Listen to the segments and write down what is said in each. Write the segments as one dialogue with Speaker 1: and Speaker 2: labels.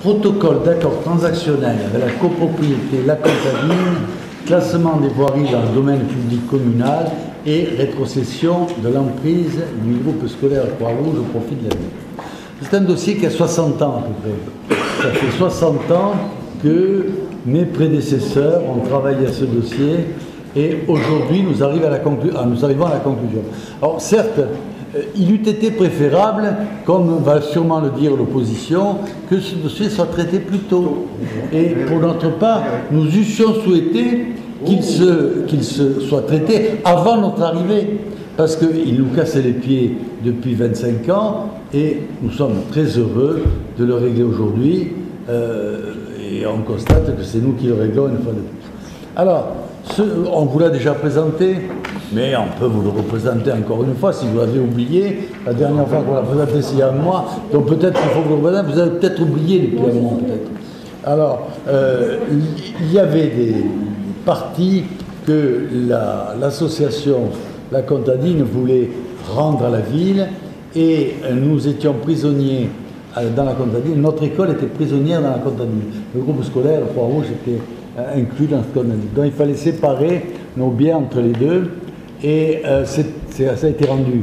Speaker 1: Protocole d'accord transactionnel avec la copropriété La Contadine, classement des voiries dans le domaine public communal et rétrocession de l'emprise du groupe scolaire Croix-Rouge au profit de la ville. C'est un dossier qui a 60 ans à peu près. Ça fait 60 ans que mes prédécesseurs ont travaillé à ce dossier et aujourd'hui nous arrivons à la conclusion. Alors certes, il eût été préférable, comme va sûrement le dire l'opposition, que ce dossier soit traité plus tôt. Et pour notre part, nous eussions souhaité qu'il soit traité avant notre arrivée, parce qu'il nous cassait les pieds depuis 25 ans, et nous sommes très heureux de le régler aujourd'hui, et on constate que c'est nous qui le réglons une fois de plus. Alors, on vous l'a déjà présenté, mais on peut vous le représenter encore une fois si vous l'avez oublié. La dernière fois qu'on l'a présenté, c'est il y a un mois, donc peut-être qu'il faut que vous le représentez. Vous avez peut-être oublié depuis un moment, peut-être. Alors, il y avait des parties que l'association La Contadine voulait rendre à la ville, et nous étions prisonniers dans La Contadine. Notre école était prisonnière dans La Contadine. Le groupe scolaire Croix-Rouge était inclus dans ce qu'on a dit. Donc il fallait séparer nos biens entre les deux, et ça a été rendu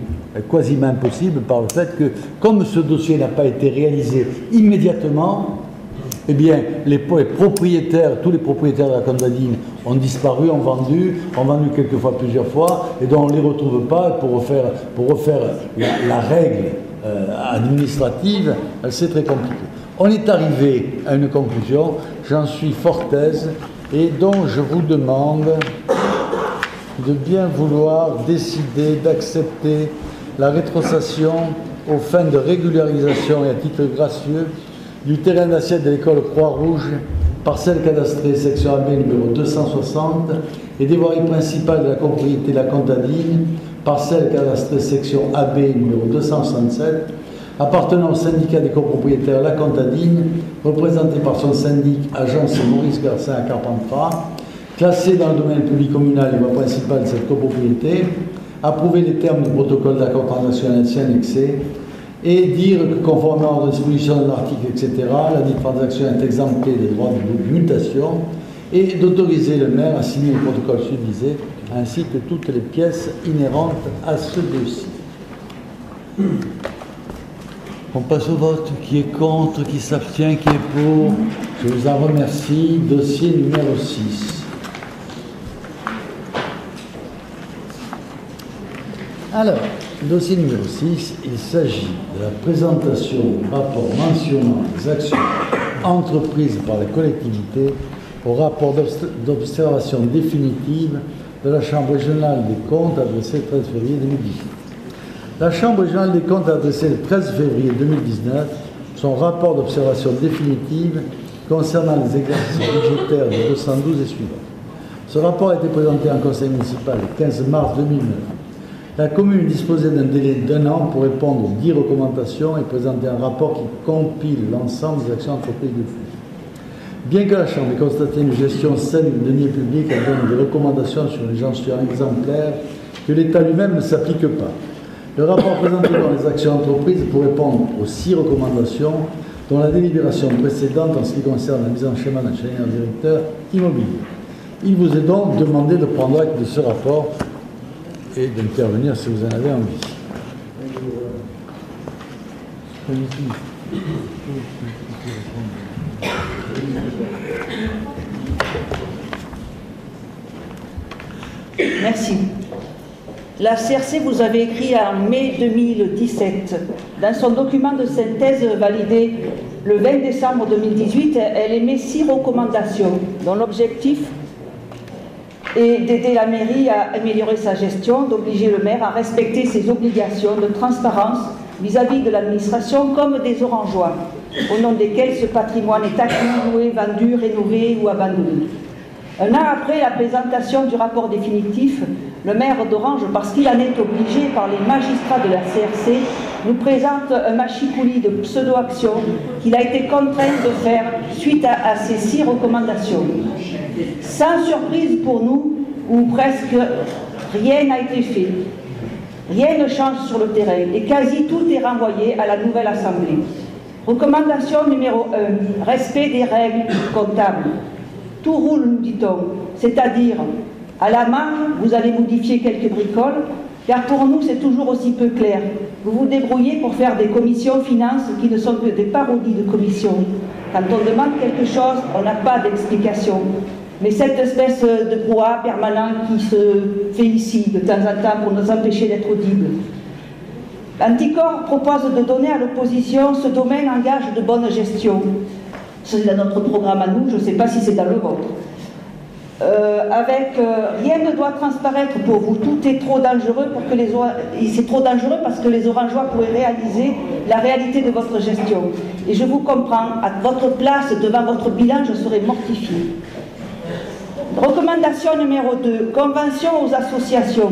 Speaker 1: quasiment impossible par le fait que, comme ce dossier n'a pas été réalisé immédiatement, eh bien, propriétaires, tous les propriétaires de La Contadine ont disparu, ont vendu quelquefois plusieurs fois, et donc on ne les retrouve pas pour refaire la règle administrative, c'est très compliqué. On est arrivé à une conclusion, j'en suis fort aise, et donc je vous demande de bien vouloir décider d'accepter la rétrocession aux fins de régularisation et à titre gracieux du terrain d'assiette de l'école Croix-Rouge, parcelle cadastrée section AB numéro 260, et des voiries principales de la copropriété La Contadine, parcelle cadastrée section AB numéro 267, appartenant au syndicat des copropriétaires La Contadine, représenté par son syndic agence Maurice Garcin à Carpentras, classé dans le domaine public communal et voie principale de cette copropriété, approuver les termes du protocole d'accord transactionnel annexé, et dire que conformément aux dispositions de l'article, etc., la dite transaction est exemptée des droits de mutation, et d'autoriser le maire à signer le protocole susvisé, ainsi que toutes les pièces inhérentes à ce dossier. On passe au vote. Qui est contre, qui s'abstient, qui est pour? Je vous en remercie. Dossier numéro 6. Alors, dossier numéro 6, il s'agit de la présentation du rapport mentionnant les actions entreprises par la collectivité au rapport d'observation définitive de la Chambre régionale des comptes adressé le 13 février 2018. La Chambre régionale des comptes a adressé le 13 février 2019 son rapport d'observation définitive concernant les exercices budgétaires de 212 et suivants. Ce rapport a été présenté en conseil municipal le 15 mars 2009. La commune disposait d'un délai d'1 an pour répondre aux 10 recommandations et présenter un rapport qui compile l'ensemble des actions entreprises depuis. Bien que la Chambre ait constaté une gestion saine des deniers publics, elle donne des recommandations sur une gestion exemplaire que l'État lui-même ne s'applique pas. Le rapport présenté dans les actions entreprises pour répondre aux 6 recommandations, dont la délibération précédente en ce qui concerne la mise en schéma d'un ingénieur directeur immobilier. Il vous est donc demandé de prendre acte de ce rapport et d'intervenir si vous en avez envie.
Speaker 2: Merci. La CRC vous avait écrit en mai 2017. Dans son document de synthèse validé le 20 décembre 2018, elle émet 6 recommandations dont l'objectif est d'aider la mairie à améliorer sa gestion, d'obliger le maire à respecter ses obligations de transparence vis-à-vis de l'administration comme des orangeois, au nom desquels ce patrimoine est acquis, loué, vendu, rénové ou abandonné. Un an après la présentation du rapport définitif, le maire d'Orange, parce qu'il en est obligé par les magistrats de la CRC, nous présente un machicoulis de pseudo-actions qu'il a été contraint de faire suite à ces 6 recommandations. Sans surprise pour nous, ou presque, rien n'a été fait. Rien ne change sur le terrain et quasi tout est renvoyé à la nouvelle Assemblée. Recommandation numéro 1, respect des règles comptables. Tout roule, nous dit-on, c'est-à-dire, à la marge, vous allez modifier quelques bricoles, car pour nous, c'est toujours aussi peu clair. Vous vous débrouillez pour faire des commissions finances qui ne sont que des parodies de commissions. Quand on demande quelque chose, on n'a pas d'explication. Mais cette espèce de brouhaha permanent qui se fait ici, de temps en temps, pour nous empêcher d'être audibles. Anticor propose de donner à l'opposition ce domaine en gage de bonne gestion. C'est dans notre programme à nous, je ne sais pas si c'est dans le vôtre. Rien ne doit transparaître pour vous, tout est trop dangereux pour que c'est trop dangereux parce que les Orangeois pourraient réaliser la réalité de votre gestion. Et je vous comprends, à votre place, devant votre bilan, je serais mortifiée. Recommandation numéro 2, convention aux associations.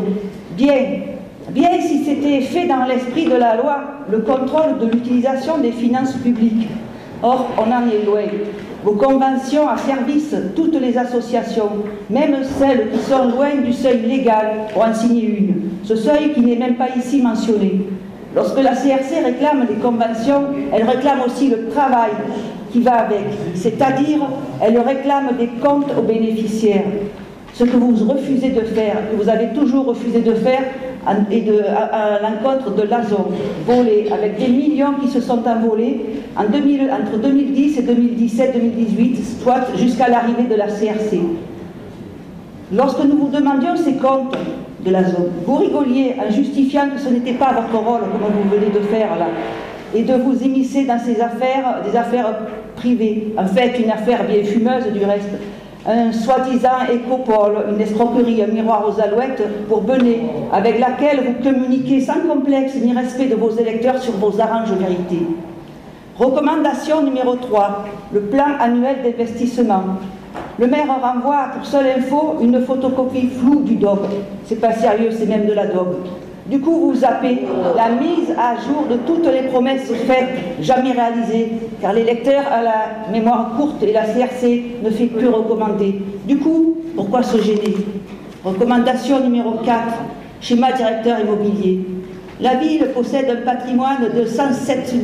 Speaker 2: Bien si c'était fait dans l'esprit de la loi, le contrôle de l'utilisation des finances publiques. Or, on en est loin. Vos conventions asservissent toutes les associations, même celles qui sont loin du seuil légal pour en signer une. Ce seuil qui n'est même pas ici mentionné. Lorsque la CRC réclame des conventions, elle réclame aussi le travail qui va avec, c'est-à-dire elle réclame des comptes aux bénéficiaires. Ce que vous refusez de faire, que vous avez toujours refusé de faire, à l'encontre de l'ASO, volé, avec des millions qui se sont envolés entre 2010 et 2017-2018, soit jusqu'à l'arrivée de la CRC. Lorsque nous vous demandions ces comptes de l'ASO, vous rigoliez en justifiant que ce n'était pas votre rôle, comme vous venez de faire là, et de vous immiscer dans ces affaires, des affaires privées. En fait, une affaire bien fumeuse du reste. Un soi-disant écopole, une escroquerie, un miroir aux alouettes pour Benet, avec laquelle vous communiquez sans complexe ni respect de vos électeurs sur vos arranges vérités. Recommandation numéro 3, le plan annuel d'investissement. Le maire renvoie pour seule info une photocopie floue du DOB. C'est pas sérieux, c'est même de la DOB. Du coup, vous zappez la mise à jour de toutes les promesses faites, jamais réalisées, car l'électeur a la mémoire courte et la CRC ne fait que recommander. Du coup, pourquoi se gêner? Recommandation numéro 4, schéma directeur immobilier. La ville possède un patrimoine de 107 000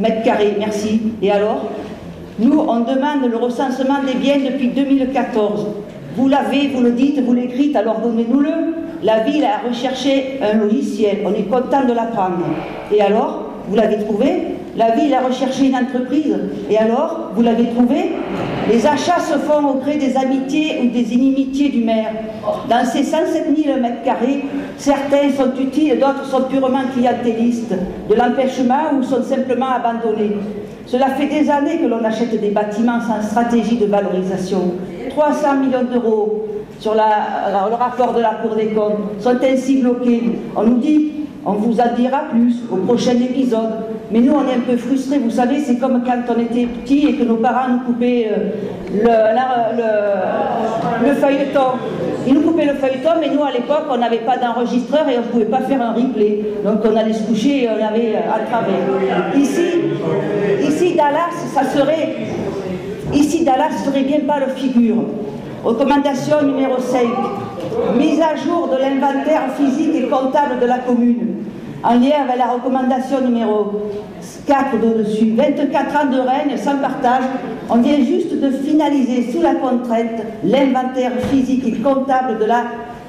Speaker 2: m², merci. Et alors? Nous, on demande le recensement des biens depuis 2014. Vous l'avez, vous le dites, vous l'écrites, alors donnez-nous-le. La ville a recherché un logiciel, on est content de l'apprendre. Et alors, vous l'avez trouvé? La ville a recherché une entreprise, et alors, vous l'avez trouvé? Les achats se font auprès des amitiés ou des inimitiés du maire. Dans ces 107 000 m², certains sont utiles, d'autres sont purement clientélistes, de l'empêchement ou sont simplement abandonnés. Cela fait des années que l'on achète des bâtiments sans stratégie de valorisation. 300 millions d'euros sur le rapport de la Cour des comptes sont ainsi bloqués. On nous dit, on vous en dira plus au prochain épisode. Mais nous, on est un peu frustrés. Vous savez, c'est comme quand on était petits et que nos parents nous coupaient le feuilleton. Ils nous coupaient le feuilleton, mais nous, à l'époque, on n'avait pas d'enregistreur et on ne pouvait pas faire un replay. Donc, on allait se coucher et on avait à travers. Ici, Dallas serait bien pas le figure. Recommandation numéro 5. Mise à jour de l'inventaire physique et comptable de la commune. En lien avec la recommandation numéro 4 d'au-dessus. 24 ans de règne sans partage. On vient juste de finaliser sous la contrainte l'inventaire physique et comptable de la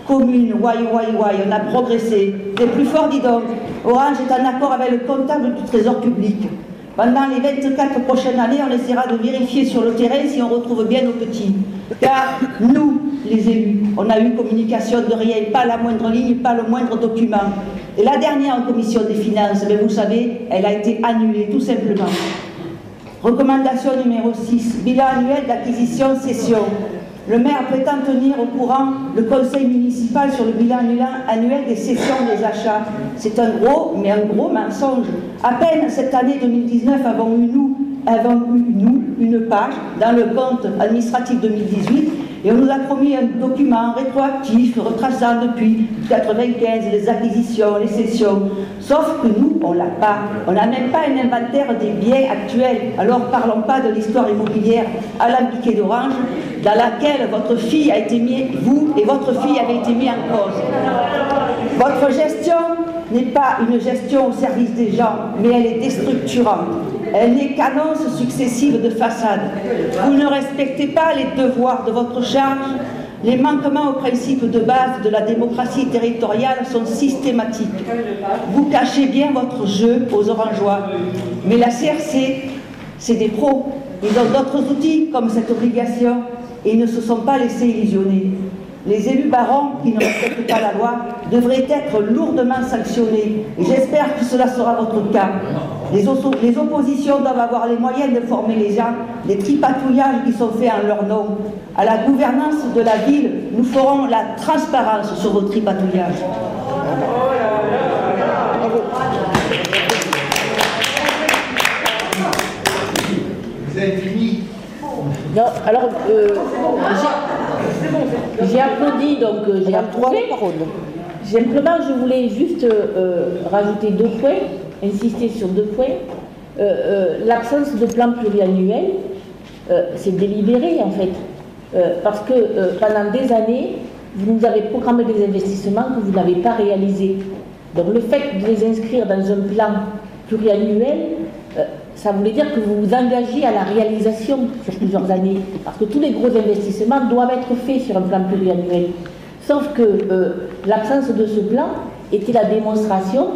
Speaker 2: commune. On a progressé. Les plus forts, dis donc. Orange est en accord avec le comptable du Trésor public. Pendant les 24 prochaines années, on essaiera de vérifier sur le terrain si on retrouve bien nos petits. Car nous, les élus, on a eu communication de rien, pas la moindre ligne, pas le moindre document. Et la dernière en commission des finances, mais vous savez, elle a été annulée, tout simplement. Recommandation numéro 6, bilan annuel d'acquisition-cession. Le maire prétend tenir au courant le conseil municipal sur le bilan annuel des cessions des achats. C'est un gros mensonge. À peine cette année 2019 avons eu nous une page dans le compte administratif 2018 et on nous a promis un document rétroactif retraçant depuis 1995 les acquisitions, les cessions. Sauf que nous, on l'a pas. On n'a même pas un inventaire des biens actuels. Alors parlons pas de l'histoire immobilière alambiquée d'Orange dans laquelle votre fille a été mise, vous et votre fille avez été mis en cause. Votre gestion n'est pas une gestion au service des gens, mais elle est déstructurante. Elle n'est qu'annonce successive de façade. Vous ne respectez pas les devoirs de votre charge. Les manquements aux principes de base de la démocratie territoriale sont systématiques. Vous cachez bien votre jeu aux Orangeois. Mais la CRC, c'est des pros. Ils ont d'autres outils comme cette obligation et ils ne se sont pas laissés illusionner. Les élus barons qui ne respectent pas la loi devraient être lourdement sanctionnés. Et j'espère que cela sera votre cas. Les oppositions doivent avoir les moyens de former les gens. Les tripatouillages qui sont faits en leur nom. À la gouvernance de la ville, nous ferons la transparence sur vos tripatouillages.
Speaker 1: Vous avez fini?
Speaker 3: Non, alors, j'ai applaudi, donc j'ai approuvé. Simplement, je voulais juste rajouter 2 points, insister sur 2 points. L'absence de plan pluriannuel, c'est délibéré en fait, parce que pendant des années, vous nous avez programmé des investissements que vous n'avez pas réalisés. Donc le fait de les inscrire dans un plan pluriannuel, ça voulait dire que vous vous engagez à la réalisation sur plusieurs années, parce que tous les gros investissements doivent être faits sur un plan pluriannuel. Sauf que l'absence de ce plan était la démonstration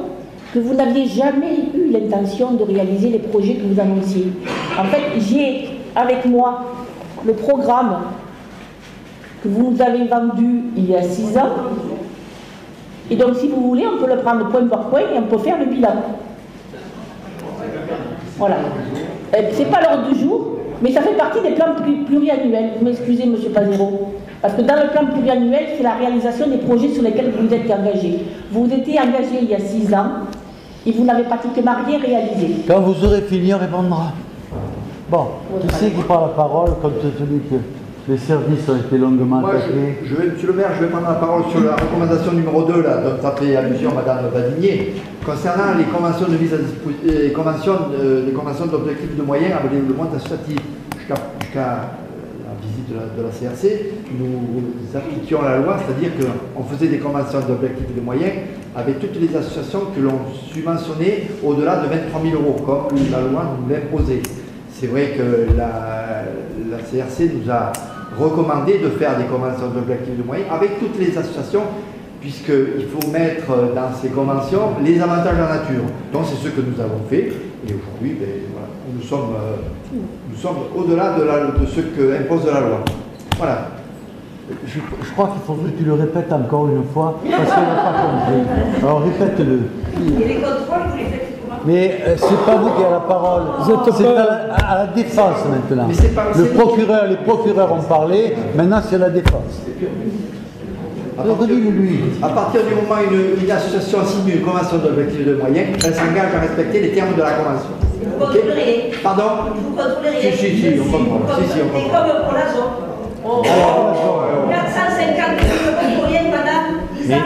Speaker 3: que vous n'aviez jamais eu l'intention de réaliser les projets que vous annonciez. En fait, j'ai avec moi le programme que vous nous avez vendu il y a 6 ans, et donc si vous voulez, on peut le prendre point par point et on peut faire le bilan. Voilà. C'est pas l'ordre du jour, mais ça fait partie des plans pluriannuels. Vous m'excusez, M. Pazero. Parce que dans le plan pluriannuel, c'est la réalisation des projets sur lesquels vous vous êtes engagé. Vous vous étiez engagé il y a 6 ans et vous n'avez pratiquement rien réalisé.
Speaker 1: Quand vous aurez fini, on répondra. Bon, qui c'est qui prend la parole, compte tenu que les services ont été longuement attaqués?
Speaker 4: Monsieur le maire, je vais prendre la parole sur la recommandation numéro 2, là, dont a fait allusion Madame Vadinier, concernant les conventions de mise à disposition, les conventions d'objectifs de moyens avec le monde associatif. Jusqu'à la visite de la CRC, nous appliquions la loi, c'est-à-dire qu'on faisait des conventions d'objectifs de moyens avec toutes les associations que l'on subventionnait au-delà de 23 000 €, comme la loi nous l'imposait. C'est vrai que la CRC nous a recommandé de faire des conventions d'objectifs de moyens avec toutes les associations, puisqu'il faut mettre dans ces conventions les avantages en nature. Donc c'est ce que nous avons fait, et aujourd'hui, voilà, nous sommes au-delà de ce qu'impose la loi. Voilà.
Speaker 1: Je crois qu'il faudrait que tu le répètes encore une fois, parce qu'on n'a pas compris. Alors répète-le.
Speaker 2: Et les contrôles, vous les faites comment?
Speaker 1: Mais c'est pas vous qui avez la parole, c'est à la défense maintenant. Les procureurs ont parlé, maintenant c'est la défense. Redis-le-lui.
Speaker 4: À partir du moment où une association signe une convention d'objectifs de moyens, elle s'engage à respecter les termes de la convention.
Speaker 2: Vous contrôlez.
Speaker 4: Pardon?
Speaker 2: Vous contrôlez.
Speaker 4: Si, on contrôle. Si, on contrôle.
Speaker 2: Et comme pour la zone. 450 € pour rien, madame, 10 ans.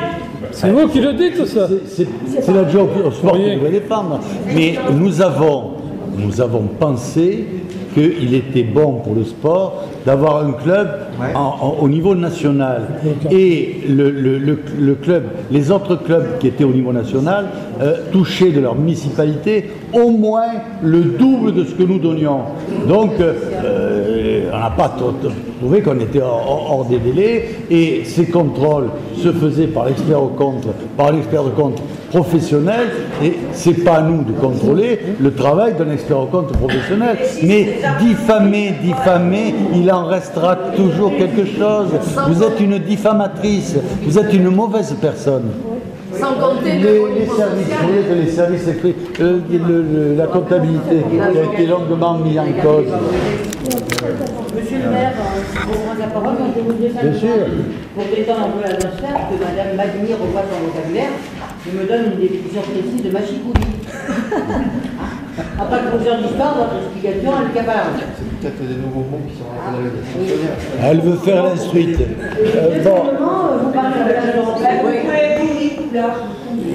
Speaker 5: C'est vous qui le dites, ça.
Speaker 1: C'est l'adjoint au sport qui doit défendre. Mais nous avons pensé qu'il était bon pour le sport d'avoir un club au niveau national. Et le club, les autres clubs qui étaient au niveau national touchaient de leur municipalité au moins le double de ce que nous donnions. Donc on n'a pas trouvé qu'on était hors des délais, et ces contrôles se faisaient par l'expert de compte professionnel, et c'est pas à nous de contrôler le travail d'un expert au compte professionnel. Mais diffamer, il en restera toujours quelque chose. Vous êtes une diffamatrice, vous êtes une mauvaise personne.
Speaker 6: Sans compter
Speaker 1: les services, vous voyez que les services écrits, la comptabilité qui a été longuement mis en cause.
Speaker 6: Monsieur le maire, je vous prends la parole, je vous dis
Speaker 1: Bien sûr.
Speaker 6: pour détendre un peu l'atmosphère, que Mme Madinier revoie son vocabulaire, je me donne une définition précise de machicoulis. Après professeur d'histoire, votre explication, elle est capable.
Speaker 4: C'est peut-être des nouveaux mots qui sont dans la dictionnaire.
Speaker 1: Elle veut faire l'instruite.
Speaker 6: Vous parlez de la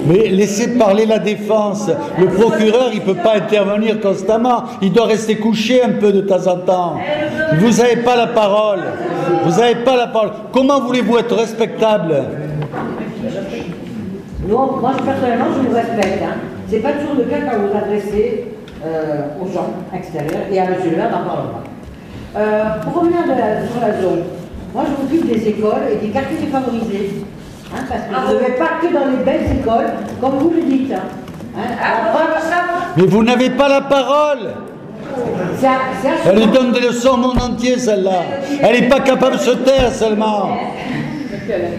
Speaker 1: Mais laissez parler la défense. Le procureur, il ne peut pas intervenir constamment. Il doit rester couché un peu de temps en temps. Vous n'avez pas la parole. Vous n'avez pas la parole. Comment voulez-vous être respectable?
Speaker 6: Non, moi personnellement, je vous respecte. C'est pas toujours le cas quand vous vous adressez aux gens extérieurs et à M. le maire d'en parlera. Pour revenir sur la zone, moi je m'occupe des écoles et des quartiers défavorisés. Hein, parce que vous ne pas que dans les belles écoles, comme vous le dites.
Speaker 1: Mais vous n'avez pas la parole. Elle donne des leçons au monde entier, celle-là. Elle n'est pas capable de se taire seulement.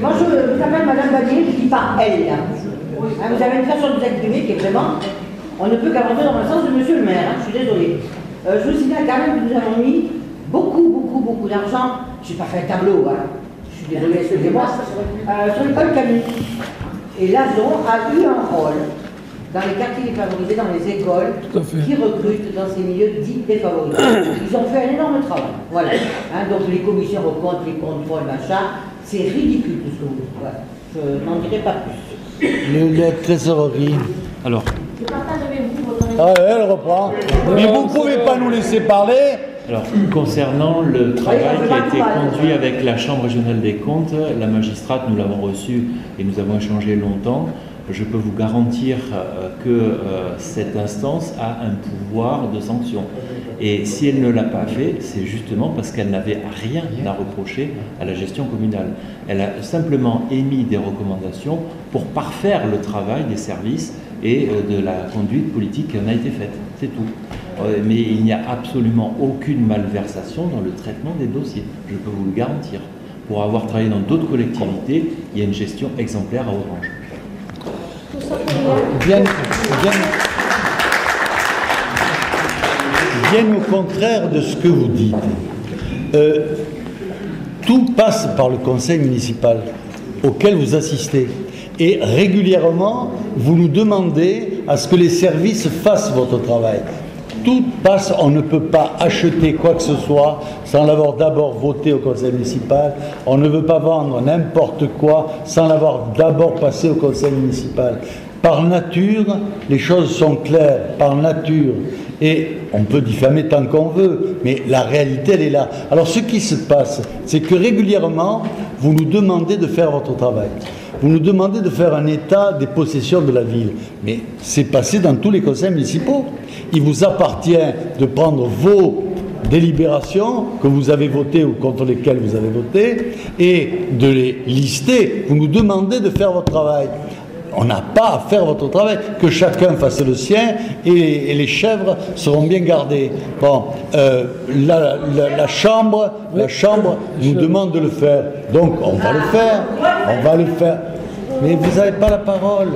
Speaker 6: Moi, je m'appelle Madame Badinier, je ne dis pas elle. Hein, vous avez une façon de vous exprimer qui est vraiment... On ne peut qu'avancer dans le sens de Monsieur le maire, hein, je suis désolée. Je vous signale quand même que nous avons mis beaucoup d'argent. Je n'ai pas fait un tableau, hein. Je suis désolée, excusez-moi. Sur l'école Camus. Et l'ASON a eu un rôle dans les quartiers défavorisés, dans les écoles, qui recrutent dans ces milieux dits défavorisés. Ils ont fait un énorme travail. Voilà. Hein, donc les commissions aux comptes, les contrôles, machin, c'est ridicule tout ce que vous dites. Voilà. Je n'en dirai pas plus.
Speaker 1: La trésorerie.
Speaker 5: Alors.
Speaker 3: Je partage avec vous votre
Speaker 1: Ah, elle reprend. Mais vous ne pouvez pas nous laisser parler.
Speaker 7: Alors, concernant le travail qui a été conduit avec la Chambre régionale des comptes, la magistrate, nous l'avons reçue et nous avons échangé longtemps. Je peux vous garantir que cette instance a un pouvoir de sanction. Et si elle ne l'a pas fait, c'est justement parce qu'elle n'avait rien à reprocher à la gestion communale. Elle a simplement émis des recommandations pour parfaire le travail des services et de la conduite politique qui en a été faite. C'est tout. Mais il n'y a absolument aucune malversation dans le traitement des dossiers. Je peux vous le garantir. Pour avoir travaillé dans d'autres collectivités, il y a une gestion exemplaire à Orange.
Speaker 1: Bien au contraire de ce que vous dites. Tout passe par le conseil municipal auquel vous assistez. Et régulièrement, vous nous demandez à ce que les services fassent votre travail. Tout passe, on ne peut pas acheter quoi que ce soit sans l'avoir d'abord voté au conseil municipal. On ne veut pas vendre n'importe quoi sans l'avoir d'abord passé au conseil municipal. Par nature, les choses sont claires, par nature. Et on peut diffamer tant qu'on veut, mais la réalité, elle est là. Alors ce qui se passe, c'est que régulièrement, vous nous demandez de faire votre travail. Vous nous demandez de faire un état des possessions de la ville. Mais c'est passé dans tous les conseils municipaux. Il vous appartient de prendre vos délibérations que vous avez votées ou contre lesquelles vous avez voté et de les lister. Vous nous demandez de faire votre travail. On n'a pas à faire votre travail, que chacun fasse le sien et les chèvres seront bien gardées. Bon, la chambre nous demande de le faire, donc on va le faire, mais vous n'avez pas la parole.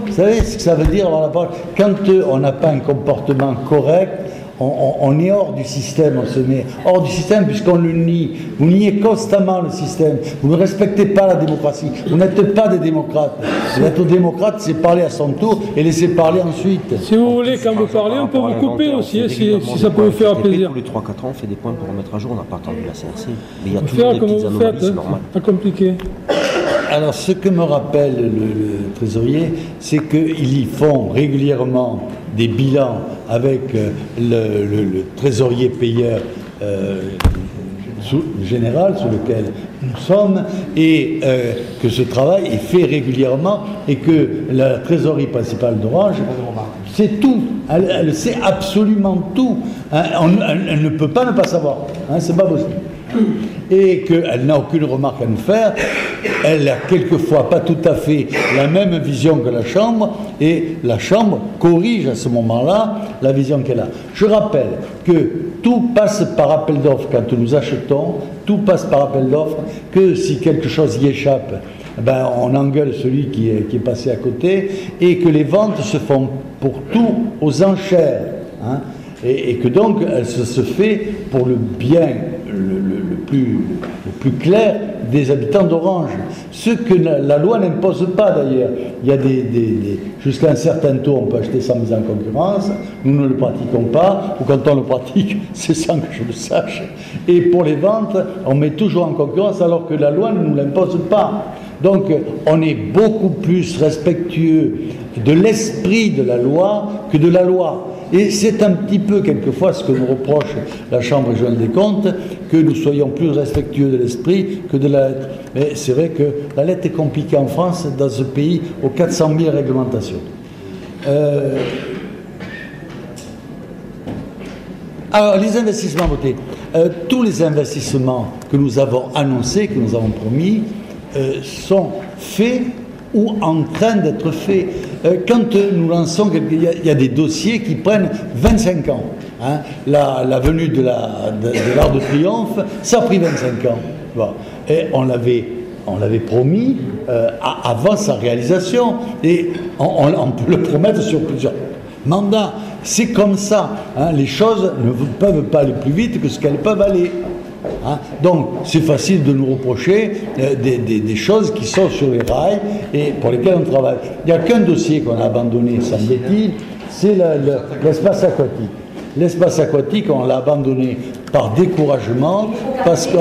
Speaker 1: Vous savez ce que ça veut dire avoir la parole? Quand on n'a pas un comportement correct, on est hors du système, on se met hors du système puisqu'on le nie. Vous niez constamment le système. Vous ne respectez pas la démocratie. Vous n'êtes pas des démocrates. Être démocrate, c'est parler à son tour et laisser parler ensuite.
Speaker 5: Si vous voulez, quand vous parlez, on peut vous couper aussi, si ça peut vous faire plaisir.
Speaker 8: Tous les 3-4 ans, on fait des points pour remettre à jour. On n'a pas attendu la CRC. Mais il y a
Speaker 5: Vous
Speaker 8: toujours
Speaker 5: faire
Speaker 8: des
Speaker 5: comme
Speaker 8: petites
Speaker 5: vous
Speaker 8: anomalies,
Speaker 5: faites,
Speaker 8: c'est normal.
Speaker 5: pas compliqué.
Speaker 1: Alors, ce que me rappelle le trésorier, c'est qu'ils y font régulièrement des bilans avec le trésorier payeur général sous lequel nous sommes et que ce travail est fait régulièrement et que la trésorerie principale d'Orange sait tout, elle sait absolument tout, hein. Elle ne peut pas ne pas savoir, hein, c'est pas possible. Et qu'elle n'a aucune remarque à nous faire, elle a quelquefois pas tout à fait la même vision que la Chambre, et la Chambre corrige à ce moment-là la vision qu'elle a. Je rappelle que tout passe par appel d'offres quand nous achetons, tout passe par appel d'offres, que si quelque chose y échappe, ben on engueule celui qui est passé à côté, et que les ventes se font pour tout aux enchères, hein, et que donc elle se fait pour le bien le plus clair des habitants d'Orange. Ce que la loi n'impose pas d'ailleurs. Il y a jusqu'à un certain taux, on peut acheter sans mise en concurrence. Nous ne le pratiquons pas, ou quand on le pratique, c'est sans que je le sache. Et pour les ventes, on met toujours en concurrence alors que la loi ne nous l'impose pas. Donc on est beaucoup plus respectueux de l'esprit de la loi que de la loi. Et c'est un petit peu, quelquefois, ce que nous reproche la Chambre régionale des comptes, que nous soyons plus respectueux de l'esprit que de la lettre. Mais c'est vrai que la lettre est compliquée en France, dans ce pays aux 400 000 réglementations. Alors, les investissements votés. Tous les investissements que nous avons annoncés, que nous avons promis, sont faits ou en train d'être faits. Quand nous lançons, il y a des dossiers qui prennent 25 ans. Hein. La venue de l'Arc de Triomphe, ça a pris 25 ans. Bon. Et on l'avait promis avant sa réalisation, et on peut le promettre sur plusieurs mandats. C'est comme ça. Hein. Les choses ne peuvent pas aller plus vite que ce qu'elles peuvent aller. Hein. Donc, c'est facile de nous reprocher des choses qui sont sur les rails et pour lesquelles on travaille. Il n'y a qu'un dossier qu'on a abandonné, semble-t-il, c'est l'espace aquatique. L'espace aquatique, on l'a abandonné par découragement, parce que...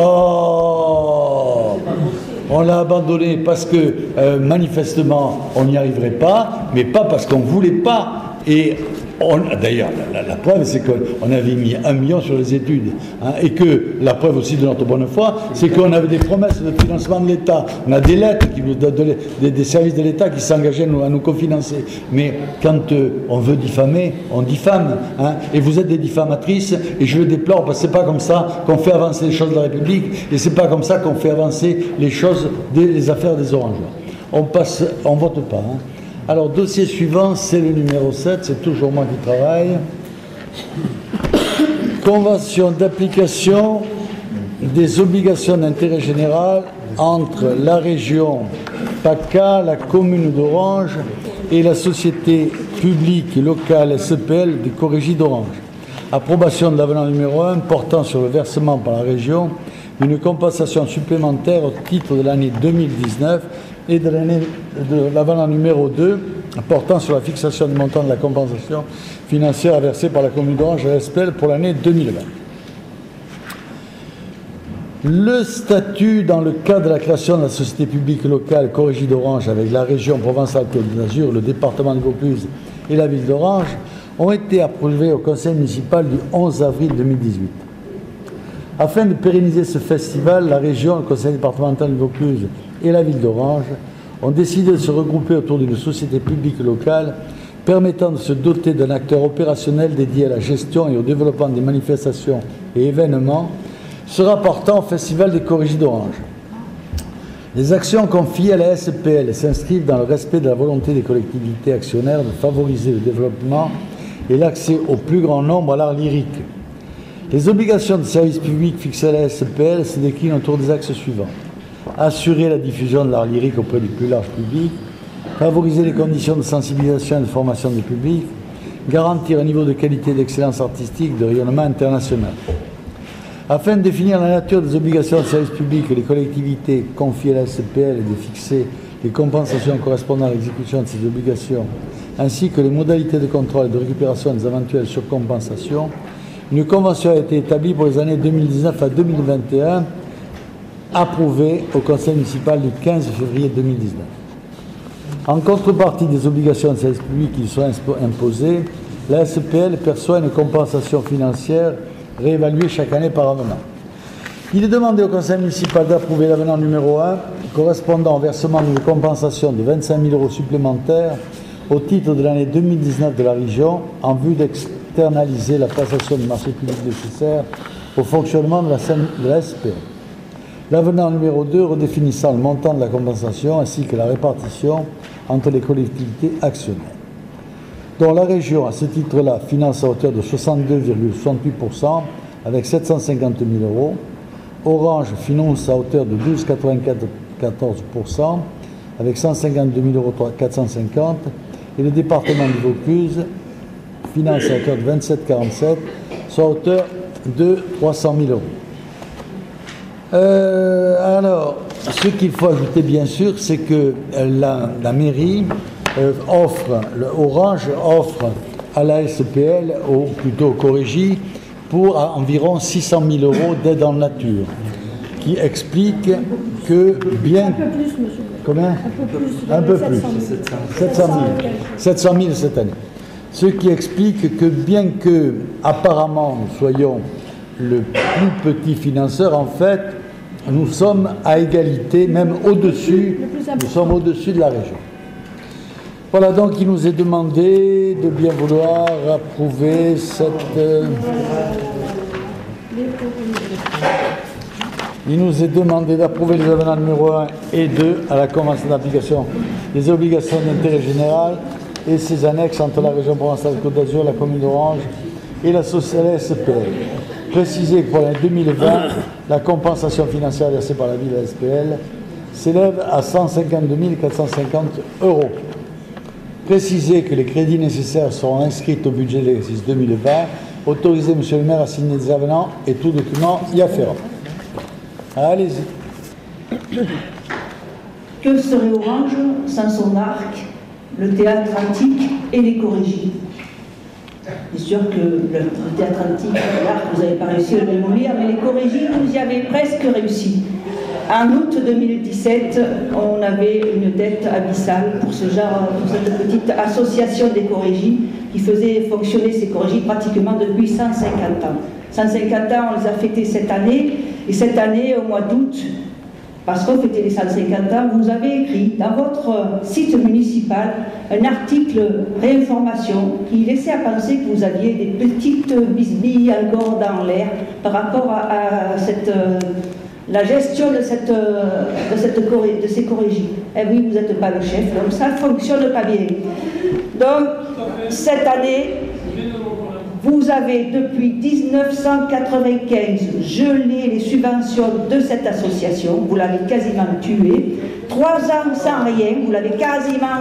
Speaker 1: on l'a abandonné parce que, manifestement, on n'y arriverait pas, mais pas parce qu'on ne voulait pas. Et d'ailleurs, la preuve, c'est qu'on avait mis 1 million sur les études. Hein, et que la preuve aussi de notre bonne foi, c'est qu'on avait des promesses de financement de l'État. On a des lettres des services de l'État qui s'engageaient à nous cofinancer. Mais quand on veut diffamer, on diffame. Hein, et vous êtes des diffamatrices, et je le déplore, parce que c'est pas comme ça qu'on fait avancer les choses de la République, et c'est pas comme ça qu'on fait avancer les choses, les affaires des orangeurs. On vote pas. Hein. Alors, dossier suivant, c'est le numéro 7, c'est toujours moi qui travaille. Convention d'application des obligations d'intérêt général entre la région PACA, la commune d'Orange et la société publique locale SPL des Corrégies d'Orange. Approbation de l'avenant numéro 1 portant sur le versement par la région d'une compensation supplémentaire au titre de l'année 2019 et de l'avenant numéro 2 portant sur la fixation du montant de la compensation financière versée par la commune d'Orange à l'SPL pour l'année 2020. Le statut dans le cadre de la création de la société publique locale Corrégie d'Orange avec la région Provence-Alpes-Côte d'Azur, le département de Vaucluse et la ville d'Orange ont été approuvés au conseil municipal du 11 avril 2018. Afin de pérenniser ce festival, la région, le conseil départemental de Vaucluse et la ville d'Orange ont décidé de se regrouper autour d'une société publique locale permettant de se doter d'un acteur opérationnel dédié à la gestion et au développement des manifestations et événements se rapportant au Festival des Corrégies d'Orange. Les actions confiées à la SPL s'inscrivent dans le respect de la volonté des collectivités actionnaires de favoriser le développement et l'accès au plus grand nombre à l'art lyrique. Les obligations de service public fixées à la SPL se déclinent autour des axes suivants. Assurer la diffusion de l'art lyrique auprès du plus large public, favoriser les conditions de sensibilisation et de formation du public, garantir un niveau de qualité et d'excellence artistique de rayonnement international. Afin de définir la nature des obligations de service public et les collectivités confiées à la SPL et de fixer les compensations correspondant à l'exécution de ces obligations, ainsi que les modalités de contrôle et de récupération des éventuelles surcompensations, une convention a été établie pour les années 2019 à 2021, approuvée au conseil municipal du 15 février 2019. En contrepartie des obligations de service public qui lui sont imposées, la SPL perçoit une compensation financière réévaluée chaque année par avenant. Il est demandé au conseil municipal d'approuver l'avenant numéro 1 correspondant au versement d'une compensation de 25 000 € supplémentaires au titre de l'année 2019 de la région en vue d'externaliser la passation du marché public nécessaire au fonctionnement de la SPL. L'avenant numéro 2 redéfinissant le montant de la compensation ainsi que la répartition entre les collectivités actionnaires, dont la région, à ce titre-là, finance à hauteur de 62,68% avec 750 000 €, Orange finance à hauteur de 12,94% avec 152 450 € et le département du Vaucluse finance à hauteur de 27,47, soit à hauteur de 300 000 €. Alors, ce qu'il faut ajouter, bien sûr, c'est que la mairie Orange offre à la SPL, ou plutôt au Corrégie, pour environ 600 000 € d'aide en nature, qui explique que bien... Un peu plus, monsieur. Combien ? Un peu plus. 700 000 cette année. Ce qui explique que bien que, apparemment, nous soyons le plus petit financeur, en fait, nous sommes à égalité, même au-dessus, nous sommes au-dessus de la région. Voilà, donc il nous est demandé de bien vouloir approuver cette... Il nous est demandé d'approuver les avenants numéro 1 et 2 à la Convention d'application des obligations d'intérêt général et ses annexes entre la région Provence-Alpes-Côte d'Azur, la commune d'Orange et la SPL. Préciser que pour l'année 2020, la compensation financière versée par la ville à SPL s'élève à 152 450 €. Préciser que les crédits nécessaires seront inscrits au budget de l'exercice 2020. Autoriser Monsieur le maire à signer des avenants et tout document y afférent. Allez-y.
Speaker 2: Que serait Orange sans son arc, le théâtre antique et l'éco-régie? C'est sûr que le théâtre antique et l'arc, vous n'avez pas réussi à le démolir, mais l'éco-régie, vous y avez presque réussi. En août 2017, on avait une dette abyssale pour ce genre, pour cette petite association d'éco-régie qui faisait fonctionner ces éco-régies pratiquement depuis 150 ans. 150 ans, on les a fêtés cette année, et cette année, au mois d'août, parce qu'on fêtait les 150 ans, vous avez écrit dans votre site municipal un article réinformation qui laissait à penser que vous aviez des petites bisbilles encore dans l'air par rapport à la gestion de ces corrégies. Eh oui, vous n'êtes pas le chef, donc ça ne fonctionne pas bien. Donc, cette année, vous avez depuis 1995 gelé les subventions de cette association, vous l'avez quasiment tuée, 3 ans sans rien, vous l'avez quasiment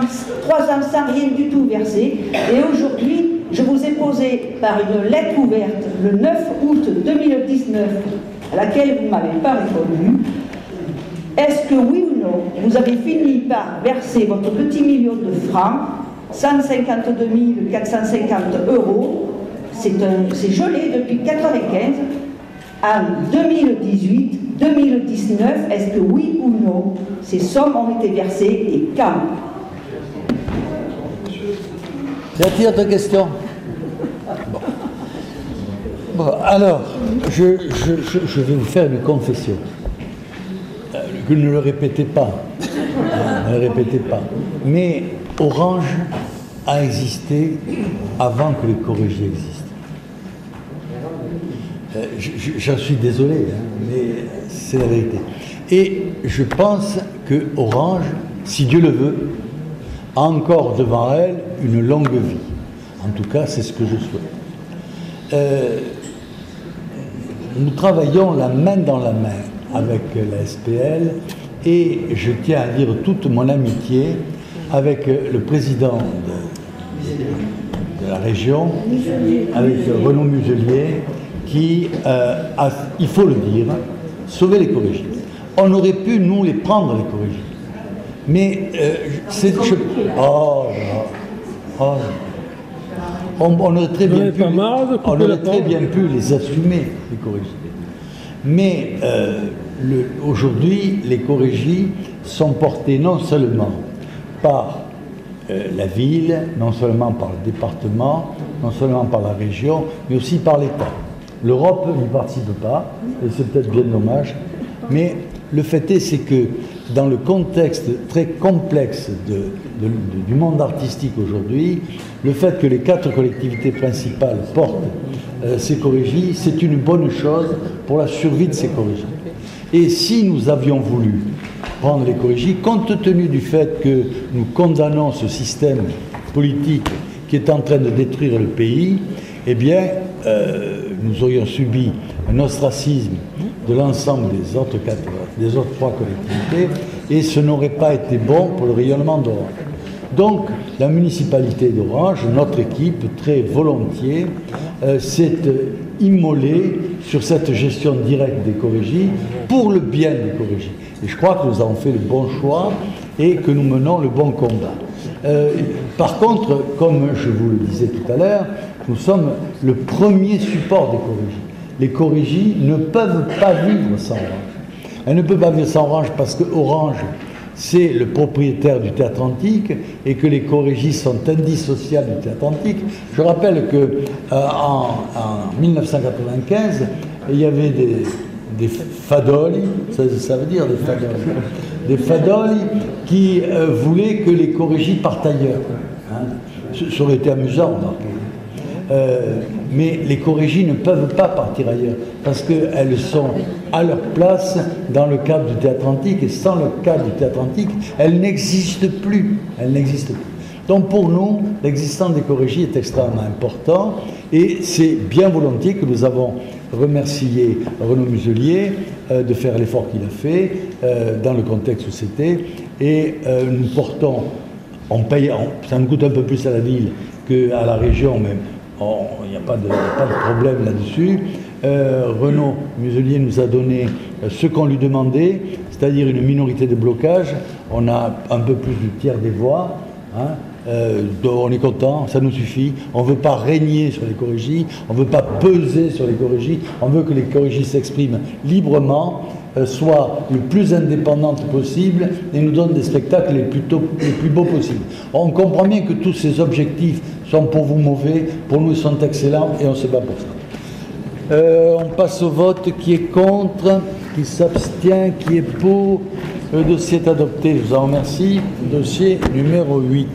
Speaker 2: 3 ans sans rien du tout versé, et aujourd'hui, je vous ai posé par une lettre ouverte le 9 août 2019, à laquelle vous ne m'avez pas répondu. Est-ce que oui ou non, vous avez fini par verser votre petit million de francs, 152 450 €, c'est gelé depuis 1995, en 2018, 2019, est-ce que oui ou non, ces sommes ont été versées et quand?
Speaker 1: Y a-t-il d'autres questions? Bon, alors, je vais vous faire une confession. Ne le répétez pas. Ne le répétez pas. Mais Orange a existé avant que les corrégies existent. J'en suis désolé, hein, mais c'est la vérité. Et je pense que Orange, si Dieu le veut, a encore devant elle une longue vie. En tout cas, c'est ce que je souhaite. Nous travaillons la main dans la main avec la SPL et je tiens à dire toute mon amitié avec le président de la région, avec Renaud Muselier, qui a, il faut le dire, sauvé les corrégies. On aurait pu, nous, les prendre, les corrégies. Mais c'est... On aurait très bien pu les assumer, les corrégies. Mais aujourd'hui, les corrégies sont portées non seulement par la ville, non seulement par le département, non seulement par la région, mais aussi par l'État. L'Europe n'y participe pas, et c'est peut-être bien dommage, mais le fait est, c'est que dans le contexte très complexe du monde artistique aujourd'hui, le fait que les 4 collectivités principales portent ces corrégies, c'est une bonne chose pour la survie de ces corrégies. Et si nous avions voulu prendre les corrégies, compte tenu du fait que nous condamnons ce système politique qui est en train de détruire le pays, eh bien, nous aurions subi un ostracisme de l'ensemble des autres 3 collectivités, et ce n'aurait pas été bon pour le rayonnement d'Orange. Donc, la municipalité d'Orange, notre équipe, très volontiers, s'est immolée sur cette gestion directe des corrégies pour le bien des corrégies. Et je crois que nous avons fait le bon choix et que nous menons le bon combat. Par contre, comme je vous le disais tout à l'heure, nous sommes le premier support des corrégies. Les corrégies ne peuvent pas vivre sans Orange. Elles ne peuvent pas vivre sans Orange parce que Orange, c'est le propriétaire du Théâtre Antique et que les corrégies sont indissociables du Théâtre Antique. Je rappelle qu'en 1995, il y avait des fadoli, ça veut dire des fadoli, des fadoli qui voulaient que les corrigis partent ailleurs. Hein. Ça aurait été amusant, mais les corrigis ne peuvent pas partir ailleurs parce qu'elles sont à leur place dans le cadre du théâtre antique, et sans le cadre du théâtre antique, elles n'existent plus. Elles n'existent plus. Donc pour nous, l'existence des corrigis est extrêmement important, et c'est bien volontiers que nous avons remercié Renaud Muselier de faire l'effort qu'il a fait dans le contexte où c'était, et nous portons, on paye, ça nous coûte un peu plus à la ville qu'à la région, même. Il n'y a pas de problème là-dessus. Renaud Muselier nous a donné ce qu'on lui demandait, c'est-à-dire une minorité de blocage. On a un peu plus du tiers des voix. Hein. On est content, ça nous suffit. On ne veut pas régner sur les corrigis, on ne veut pas peser sur les corrigis, on veut que les corrigis s'expriment librement, soient le plus indépendantes possible et nous donnent des spectacles les plus beaux possibles. On comprend bien que tous ces objectifs sont pour vous mauvais, pour nous ils sont excellents et on se bat pour ça. On passe au vote. Qui est contre, qui s'abstient, qui est pour. Le dossier est adopté, je vous en remercie. Dossier numéro 8.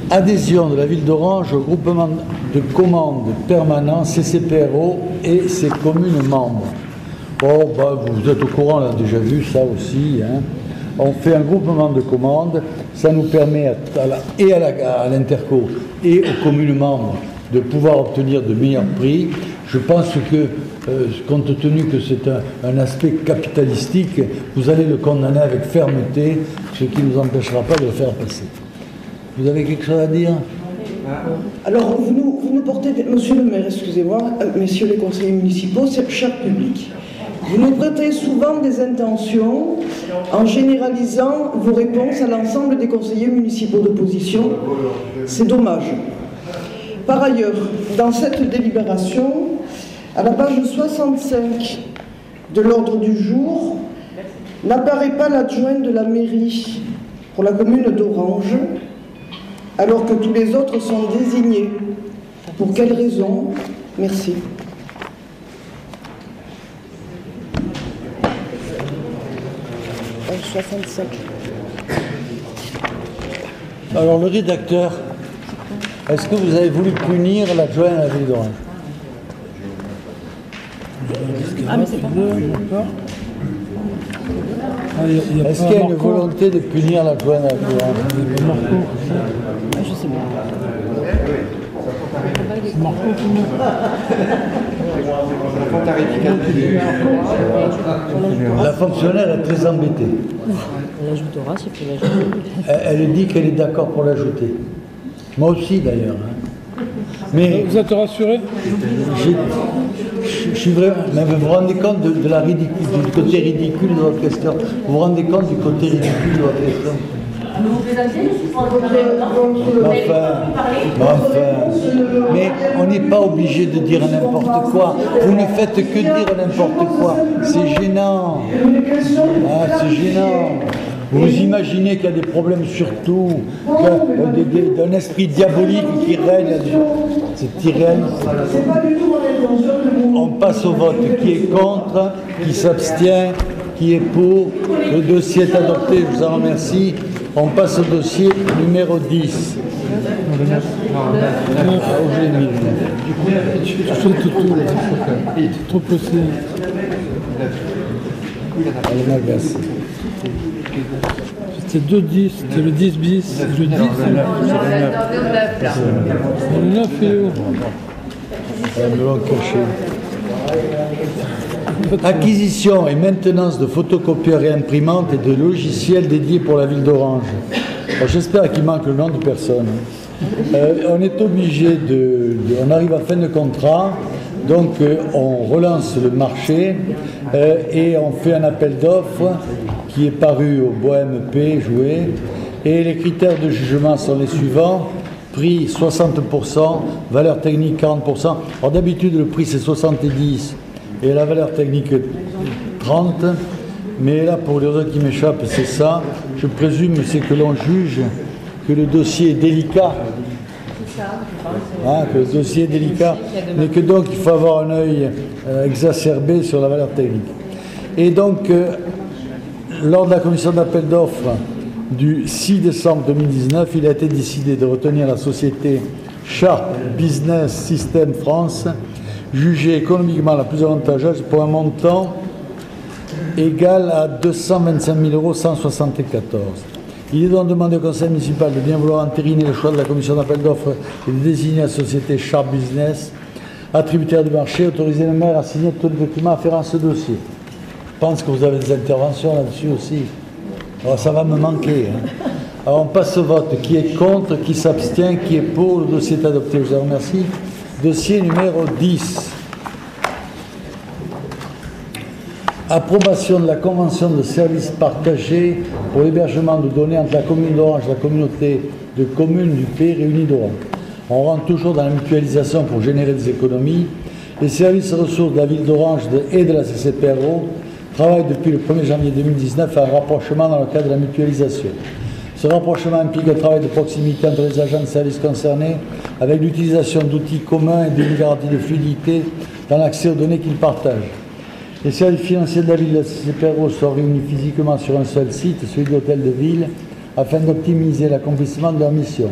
Speaker 1: Adhésion de la ville d'Orange au groupement de commandes permanent CCPRO et ses communes membres. Oh, vous êtes au courant, on a déjà vu ça aussi. Hein. On fait un groupement de commandes, ça nous permet à l'Interco et aux communes membres de pouvoir obtenir de meilleurs prix. Je pense que, compte tenu que c'est un aspect capitalistique, vous allez le condamner avec fermeté, ce qui ne nous empêchera pas de le faire passer. Vous avez quelque chose à dire?
Speaker 9: Alors, vous nous portez, monsieur le maire, excusez-moi, messieurs les conseillers municipaux, cher public, vous nous prêtez souvent des intentions en généralisant vos réponses à l'ensemble des conseillers municipaux d'opposition. C'est dommage. Par ailleurs, dans cette délibération, à la page 65 de l'ordre du jour, n'apparaît pas l'adjoint de la mairie pour la commune d'Orange, alors que tous les autres sont désignés. Pour quelle raison? Merci. Page 65.
Speaker 1: Alors le rédacteur, est-ce que vous avez voulu punir l'adjoint à la ville d'Orange?
Speaker 3: Ah, mais c'est pas
Speaker 1: Est-ce qu'il y a une volonté de punir l'adjoint à la ville d'Orange?
Speaker 3: Je sais pas.
Speaker 1: La fonctionnaire est très embêtée.
Speaker 3: On l'ajoutera s'il faut l'ajouter.
Speaker 1: Elle dit qu'elle est d'accord pour l'ajouter. Moi aussi d'ailleurs. Hein. Mais
Speaker 5: vous êtes rassuré?
Speaker 1: Je suis vraiment. Mais vous vous rendez compte de la du côté ridicule de votre question? Vous vous rendez compte du côté ridicule de votre question? Mais on n'est pas obligé de dire n'importe quoi. Vous ne faites que dire n'importe quoi. C'est gênant. Ah, c'est gênant. Vous imaginez qu'il y a des problèmes surtout, d'un esprit diabolique qui règne. C'est irréaliste. On passe au vote. Qui est contre? Qui s'abstient? Qui est pour? Le dossier est adopté, je vous en remercie. On passe au dossier numéro 10.
Speaker 5: Trop possible. C'était 2-10, c'était le 10 bis. Le 10, c'est le 9 et
Speaker 1: Acquisition et maintenance de photocopieurs et imprimantes et de logiciels dédiés pour la ville d'Orange. J'espère qu'il manque le nom de personne. On est obligé on arrive à fin de contrat, donc on relance le marché et on fait un appel d'offres qui est paru au Bohème P, joué, et les critères de jugement sont les suivants. Prix 60%, valeur technique 40%. Alors d'habitude le prix c'est 70 et la valeur technique 30, mais là pour les raisons qui m'échappent c'est ça. Je présume c'est que l'on juge que le dossier est délicat que le dossier est délicat, mais que donc il faut avoir un œil exacerbé sur la valeur technique. Et donc, lors de la commission d'appel d'offres du 6 décembre 2019, il a été décidé de retenir la société Sharp Business System France, jugée économiquement la plus avantageuse pour un montant égal à 225 174 €. Il est donc demandé au conseil municipal de bien vouloir entériner le choix de la commission d'appel d'offres et de désigner la société Sharp Business, attributaire du marché, autoriser le maire à signer tous les documents afférents à ce dossier. Je pense que vous avez des interventions là-dessus aussi. Alors ça va me manquer. Alors on passe au vote. Qui est contre, qui s'abstient, qui est pour, le dossier est adopté. Je vous remercie. Dossier numéro 10. Approbation de la convention de services partagés pour l'hébergement de données entre la commune d'Orange et la communauté de communes du Pays réunies d'Orange. On rentre toujours dans la mutualisation pour générer des économies. Les services et ressources de la ville d'Orange et de la CCPRO travaillent depuis le 1er janvier 2019 à un rapprochement dans le cadre de la mutualisation. Ce rapprochement implique un travail de proximité entre les agents de services concernés avec l'utilisation d'outils communs et d'une garantie de fluidité dans l'accès aux données qu'ils partagent. Les services financiers de la ville et de la CCPRO sont réunis physiquement sur un seul site, celui de l'hôtel de ville, afin d'optimiser l'accomplissement de leur mission.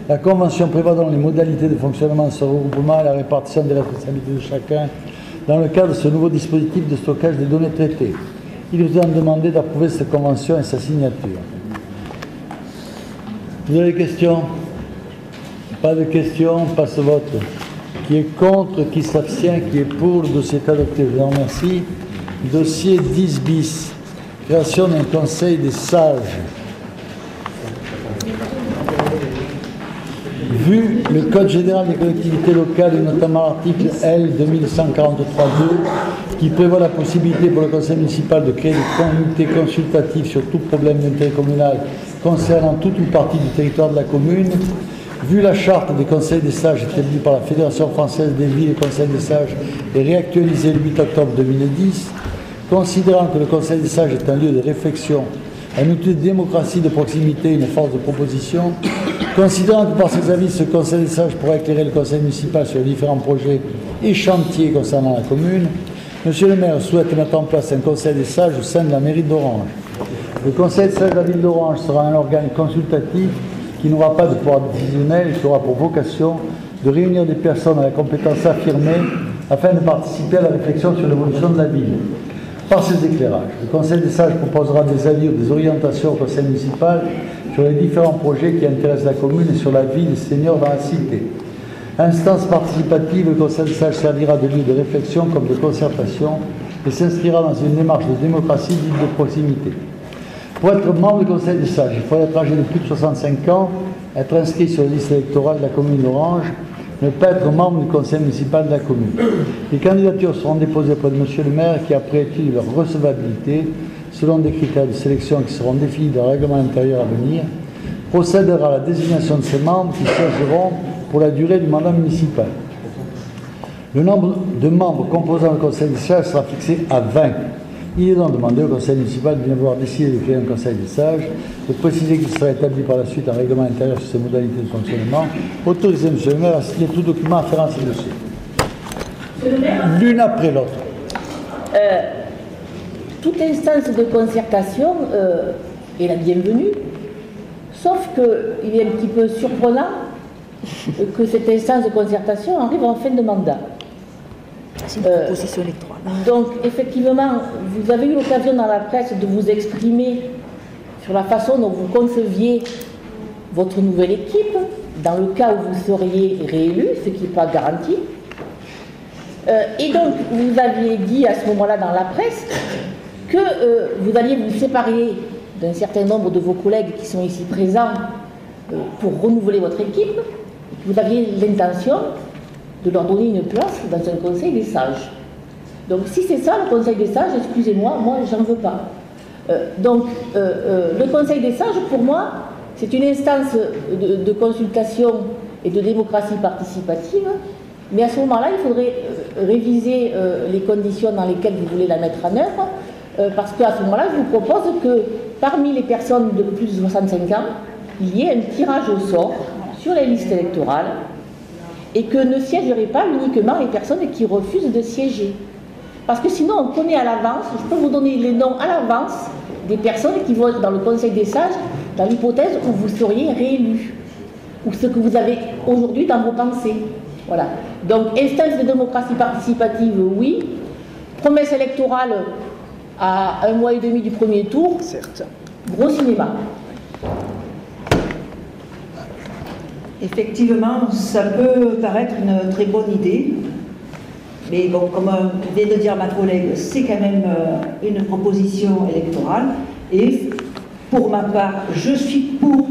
Speaker 1: La Convention prévoit donc les modalités de fonctionnement de ce regroupement et la répartition des responsabilités de chacun dans le cadre de ce nouveau dispositif de stockage des données traitées. Il vous est demandé d'approuver cette convention et sa signature. Vous avez des questions? Pas de questions, on passe au vote. Qui est contre, qui s'abstient, qui est pour, le dossier est adopté. Je vous remercie. Dossier 10 bis. Création d'un conseil des sages. Vu le Code général des collectivités locales et notamment l'article L 2143.2 qui prévoit la possibilité pour le conseil municipal de créer des comités consultatifs sur tout problème d'intérêt communal concernant toute ou partie du territoire de la commune, vu la charte des conseils des sages établie par la Fédération française des villes et conseils des sages et réactualisée le 8 octobre 2010, considérant que le conseil des sages est un lieu de réflexion, un outil de démocratie de proximité, une force de proposition, considérant que par ses avis, ce conseil des sages pourrait éclairer le conseil municipal sur les différents projets et chantiers concernant la commune, Monsieur le maire souhaite mettre en place un conseil des sages au sein de la mairie d'Orange. Le conseil des sages de la ville d'Orange sera un organe consultatif qui n'aura pas de pouvoir décisionnel et qui aura pour vocation de réunir des personnes à la compétence affirmée afin de participer à la réflexion sur l'évolution de la ville. Par ces éclairages, le conseil des sages proposera des avis ou des orientations au conseil municipal sur les différents projets qui intéressent la commune et sur la vie des seniors dans la cité. Instance participative, le conseil des sages servira de lieu de réflexion comme de concertation et s'inscrira dans une démarche de démocratie dite de proximité. Pour être membre du conseil des sages, il faut être âgé de plus de 65 ans, être inscrit sur la liste électorale de la commune d'Orange, ne pas être membre du conseil municipal de la commune. Les candidatures seront déposées auprès de monsieur le maire qui, après étude de leur recevabilité, selon des critères de sélection qui seront définis dans le règlement intérieur à venir, procédera à la désignation de ces membres qui siégeront pour la durée du mandat municipal. Le nombre de membres composant le conseil des sages sera fixé à 20. Il est donc demandé au conseil municipal de bien vouloir décider de créer un conseil des sages, de préciser qu'il sera établi par la suite un règlement intérieur sur ses modalités de fonctionnement, autoriser M. le maire à signer tout document afférent à ce dossier. L'une après l'autre.
Speaker 3: Toute instance de concertation est la bienvenue, sauf qu'il est un petit peu surprenant que cette instance de concertation arrive en fin de mandat.
Speaker 2: C'est une proposition électorale.
Speaker 3: Donc, effectivement, vous avez eu l'occasion dans la presse de vous exprimer sur la façon dont vous conceviez votre nouvelle équipe, dans le cas où vous seriez réélu, ce qui n'est pas garanti. Et donc, vous aviez dit à ce moment-là dans la presse que vous alliez vous séparer d'un certain nombre de vos collègues qui sont ici présents pour renouveler votre équipe. Vous aviez l'intention de leur donner une place dans un conseil des sages. Donc si c'est ça le conseil des sages, excusez-moi, moi j'en veux pas. Le conseil des sages, pour moi, c'est une instance de consultation et de démocratie participative, mais à ce moment-là, il faudrait réviser les conditions dans lesquelles vous voulez la mettre en œuvre, parce qu'à ce moment-là, je vous propose que parmi les personnes de plus de 65 ans, il y ait un tirage au sort sur les listes électorales et que ne siégeraient pas uniquement les personnes qui refusent de siéger. Parce que sinon, on connaît à l'avance, je peux vous donner les noms à l'avance des personnes qui vont être dans le Conseil des sages, dans l'hypothèse où vous seriez réélu, ou ce que vous avez aujourd'hui dans vos pensées. Voilà. Donc, instance de démocratie participative, oui. Promesse électorale à 1 mois et demi du premier tour,
Speaker 9: Certes.
Speaker 3: Gros cinéma.
Speaker 2: Effectivement, ça peut paraître une très bonne idée, mais bon, comme vient de dire ma collègue, c'est quand même une proposition électorale, et pour ma part, je suis pour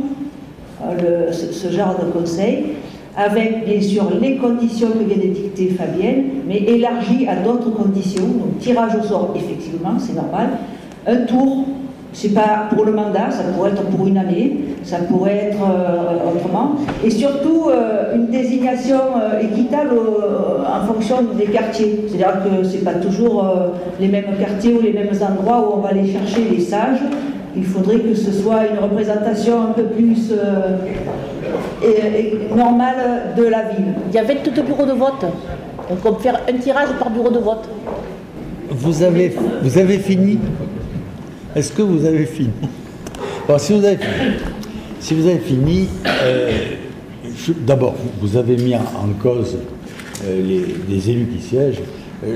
Speaker 2: ce genre de conseil, avec bien sûr les conditions que vient de dicter Fabienne, mais élargi à d'autres conditions. Donc tirage au sort, effectivement, c'est normal. Un tour, c'est pas pour le mandat, ça pourrait être pour une année, ça pourrait être autrement. Et surtout, une désignation équitable en fonction des quartiers. C'est-à-dire que c'est pas toujours les mêmes quartiers ou les mêmes endroits où on va aller chercher les sages. Il faudrait que ce soit une représentation un peu plus normale de la ville.
Speaker 3: Il y a 22 bureaux de vote. Donc on peut faire un tirage par bureau de vote.
Speaker 1: Vous avez fini? Est-ce que vous avez fini? Bon, si vous avez fini, d'abord, vous avez mis en cause les élus qui siègent.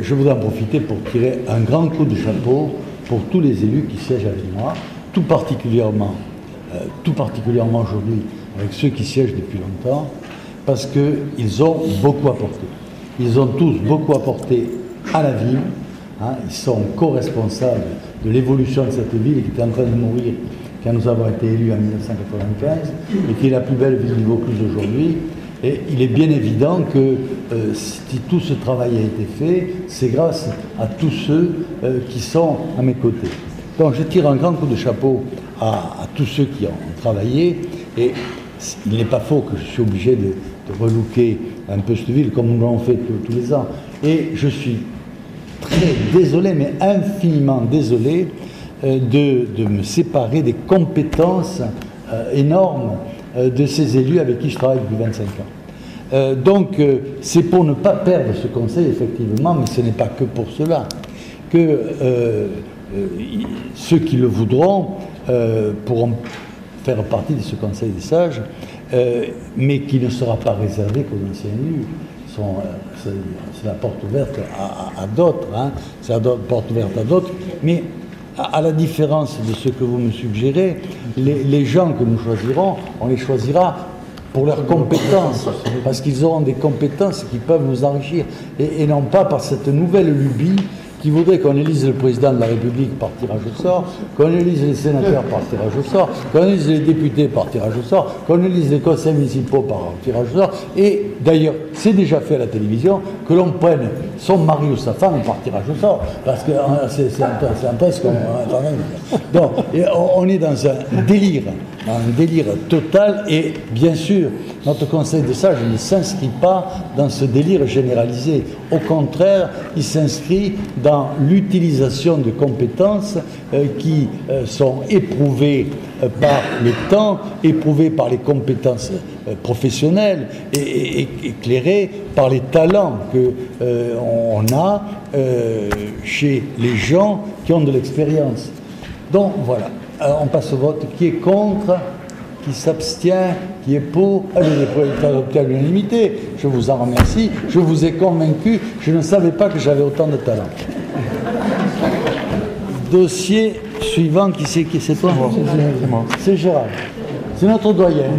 Speaker 1: Je voudrais en profiter pour tirer un grand coup de chapeau pour tous les élus qui siègent avec moi, tout particulièrement aujourd'hui avec ceux qui siègent depuis longtemps, parce qu'ils ont beaucoup apporté. Ils ont tous beaucoup apporté à la ville. Hein, ils sont co-responsables de l'évolution de cette ville qui était en train de mourir quand nous avons été élus en 1995 et qui est la plus belle ville du Vaucluse aujourd'hui. Et il est bien évident que si tout ce travail a été fait, c'est grâce à tous ceux qui sont à mes côtés. Donc je tire un grand coup de chapeau à tous ceux qui ont travaillé, et il n'est pas faux que je suis obligé de relooker un peu cette ville comme nous l'avons fait tous les ans. Et je suis très désolé, mais infiniment désolé, de me séparer des compétences énormes de ces élus avec qui je travaille depuis 25 ans. Donc c'est pour ne pas perdre ce conseil, effectivement, mais ce n'est pas que pour cela, que ceux qui le voudront pourront faire partie de ce conseil des sages, mais qui ne sera pas réservé qu'aux anciens élus. C'est la porte ouverte à d'autres, hein. C'est la porte ouverte à d'autres, mais à la différence de ce que vous me suggérez, les gens que nous choisirons, on les choisira pour leurs compétences, parce qu'ils auront des compétences qui peuvent nous enrichir, et non pas par cette nouvelle lubie qui voudrait qu'on élise le président de la République par tirage au sort, qu'on élise les sénateurs par tirage au sort, qu'on élise les députés par tirage au sort, qu'on élise les conseils municipaux par tirage au sort, et d'ailleurs, c'est déjà fait à la télévision, que l'on prenne son mari ou sa femme par tirage au sort, parce que c'est un test qu'on... Donc, on est dans un délire total, et bien sûr, notre conseil des sages ne s'inscrit pas dans ce délire généralisé. Au contraire, il s'inscrit dans l'utilisation de compétences qui sont éprouvées par le temps, éprouvées par les compétences professionnelles et éclairées par les talents qu'on a chez les gens qui ont de l'expérience. Donc voilà, alors, on passe au vote. Qui est contre? Qui s'abstient? Qui est pour? Allez, adopté à l'unanimité. Je vous en remercie. Je vous ai convaincu. Je ne savais pas que j'avais autant de talent. Dossier suivant, qui c'est toi? C'est moi. C'est Gérard. C'est notre doyen.